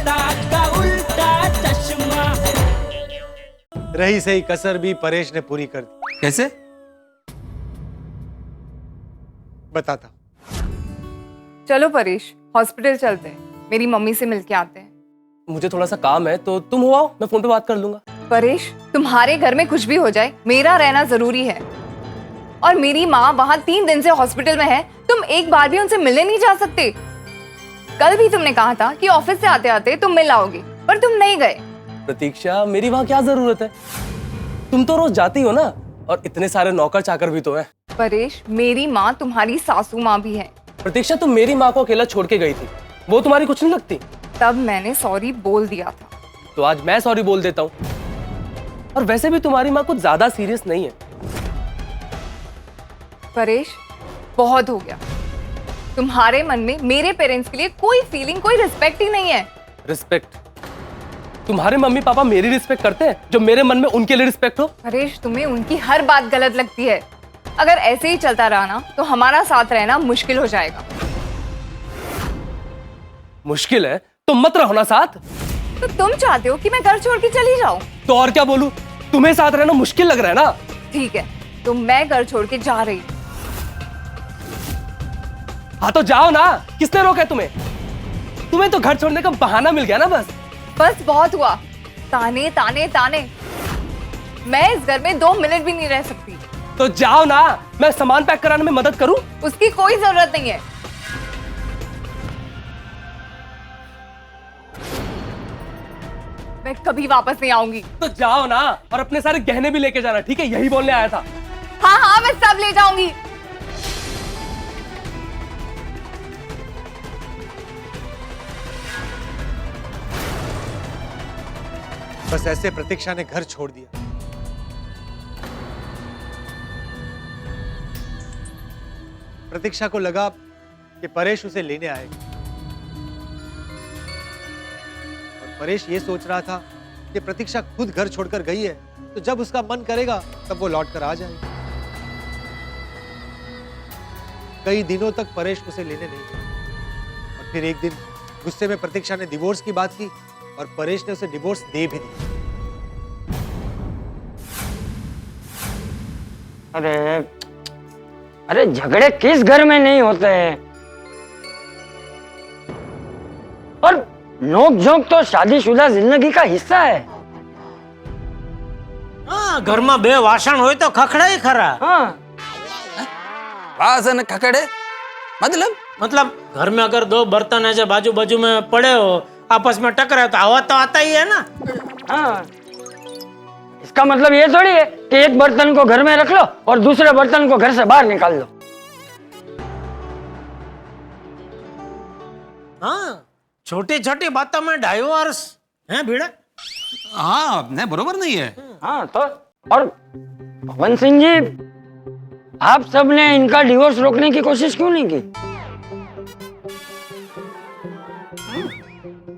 जनता का उल्टा चश्मा। रही सही कसर भी परेश ने पूरी कर दी। कैसे? बताता। चलो परेश, हॉस्पिटल चलते हैं, मेरी मम्मी से मिलके आते हैं। मुझे थोड़ा सा काम है तो तुम हो आओ, मैं फोन पे बात कर लूंगा। परेश, तुम्हारे घर में कुछ भी हो जाए, मेरा रहना जरूरी है। और मेरी माँ वहाँ 3 दिन से हॉस्पिटल में है, तुम एक बार भी उनसे मिलने नहीं जा सकते। कल भी तुमने कहा था कि ऑफिस से आते आते तुम मिल आओगे, पर तुम नहीं गए। प्रतीक्षा, मेरी वहाँ क्या जरूरत है? तुम तो रोज जाती हो ना, और इतने सारे नौकर चाकर भी तो हैं। परेश, मेरी माँ तुम्हारी सासू माँ भी है। प्रतीक्षा, तुम मेरी माँ को अकेला छोड़ के गई थी, वो तुम्हारी कुछ नहीं लगती? तब मैंने सॉरी बोल दिया था। तो आज मैं सॉरी बोल देता हूँ। और वैसे भी तुम्हारी माँ कुछ ज्यादा सीरियस नहीं है। परेश, बहुत हो गया। तुम्हारे मन में मेरे पेरेंट्स के लिए कोई फीलिंग, कोई रिस्पेक्ट ही नहीं है। रिस्पेक्ट? तुम्हारे मम्मी पापा मेरी रिस्पेक्ट करते हैं जो मेरे मन में उनके लिए रिस्पेक्ट हो? परेश, तुम्हें उनकी हर बात गलत लगती है। अगर ऐसे ही चलता रहा ना तो हमारा साथ रहना मुश्किल हो जाएगा। मुश्किल है तो मत रहो ना साथ। तो तुम चाहते हो कि मैं घर छोड़ के चली जाऊं? तो और क्या बोलूं, तुम्हें साथ रहना मुश्किल लग रहा है ना? ठीक है, तो मैं घर छोड़ के जा रही हूं। हाँ तो जाओ ना, किसने रोका है तुम्हें? तुम्हें तो घर छोड़ने का बहाना मिल गया ना बस। बस बहुत हुआ, ताने ताने ताने। मैं इस घर में 2 मिनट भी नहीं रह सकती। तो जाओ ना, मैं सामान पैक कराने में मदद करूं? उसकी कोई जरूरत नहीं है। मैं कभी वापस नहीं आऊंगी। तो जाओ ना, और अपने सारे गहने भी लेके जाना, ठीक है? यही बोलने आया था। हाँ हाँ, मैं सब ले जाऊंगी। बस ऐसे प्रतीक्षा ने घर छोड़ दिया। प्रतीक्षा को लगा कि परेश उसे लेने आएगा, और परेश ये सोच रहा था कि प्रतीक्षा खुद घर छोड़कर गई है, तो जब उसका मन करेगा तब वो लौट कर आ जाएगी। कई दिनों तक परेश उसे लेने नहीं गया, और फिर एक दिन गुस्से में प्रतीक्षा ने डिवोर्स की बात की, और परेश ने उसे डिवोर्स दे भी दिया। अरे झगड़े किस घर में नहीं होते हैं? और नोक झोंक तो शादीशुदा जिंदगी का हिस्सा है। हाँ, घर में 2 वासण होय तो खखड़े खरा। हाँ, वासन खकड़े मतलब घर में अगर 2 बर्तन ऐसे बाजू बाजू में पड़े हो, आपस में टकराए तो आवाज तो आता ही है ना। हाँ। इसका मतलब ये थोड़ी है कि एक बर्तन को घर में रख लो और दूसरे बर्तन को घर से बाहर निकाल लो। हाँ, छोटी छोटी बातों में डाइवोर्स है भिड़ा। हाँ नहीं, बरोबर नहीं है। हाँ तो, और पवन सिंह जी, आप सब ने इनका डिवोर्स रोकने की कोशिश क्यों नहीं की?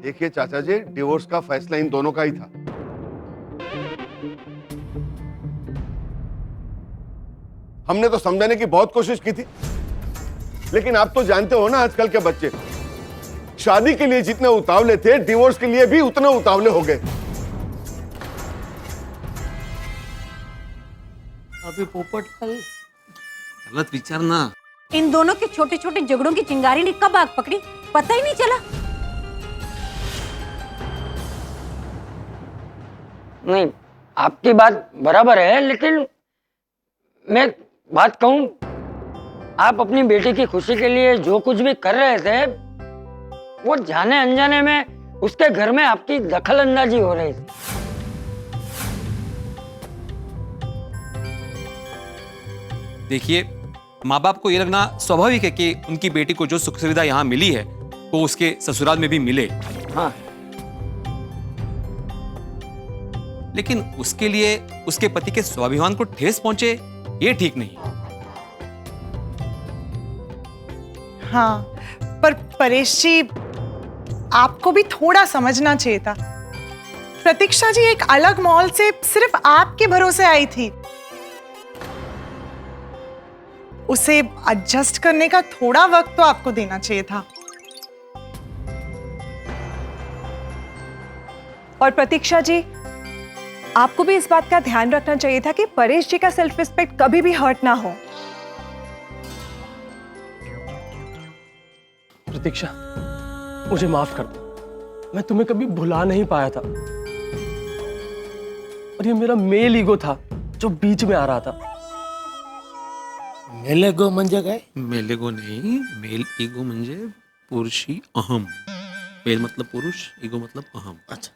देखिए चाचा जी, डिवोर्स का फैसला इन दोनों का ही था। हमने तो समझाने की बहुत कोशिश की थी, लेकिन आप तो जानते हो ना आजकल के बच्चे, शादी के लिए जितने उतावले थे, डिवोर्स के लिए भी उतने उतावले हो गए। अभी पोपट गलत विचार ना। इन दोनों के छोटे छोटे झगड़ों की चिंगारी ने कब आग पकड़ी, पता ही नहीं चला। नहीं, आपकी बात बराबर है, लेकिन मैं बात कहूं, आप अपनी बेटी की खुशी के लिए जो कुछ भी कर रहे थे, वो जाने अनजाने में उसके घर में आपकी दखल अंदाजी हो रही थी। देखिए, माँ बाप को ये लगना स्वाभाविक है कि उनकी बेटी को जो सुख सुविधा यहाँ मिली है वो उसके ससुराल में भी मिले। हाँ, लेकिन उसके लिए उसके पति के स्वाभिमान को ठेस पहुंचे, ये ठीक नहीं। हाँ, पर परेश जी, आपको भी थोड़ा समझना चाहिए था। प्रतीक्षा जी एक अलग मॉल से सिर्फ आपके भरोसे आई थी। उसे एडजस्ट करने का थोड़ा वक्त तो आपको देना चाहिए था। और प्रतीक्षा जी, आपको भी इस बात का ध्यान रखना चाहिए था कि परेश जी का सेल्फ रिस्पेक्ट कभी भी हर्ट ना हो। प्रतीक्षा, मुझे माफ कर दो, मैं तुम्हें कभी भुला नहीं पाया था और ये मेरा मेल ईगो था जो बीच में आ रहा था। मेलेगो म्हणजे काय? मेलेगो नहीं, मेल ईगो म्हणजे पुरुषी अहम। मेल मतलब पुरुष, ईगो मतलब अहम। अच्छा,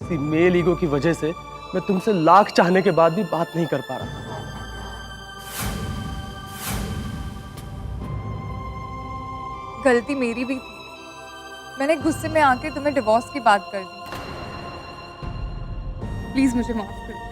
इसी मेल ईगो की वजह से मैं तुमसे लाख चाहने के बाद भी बात नहीं कर पा रहा था। गलती मेरी भी थी, मैंने गुस्से में आके तुम्हें डिवोर्स की बात कर दी। प्लीज मुझे माफ कर दो।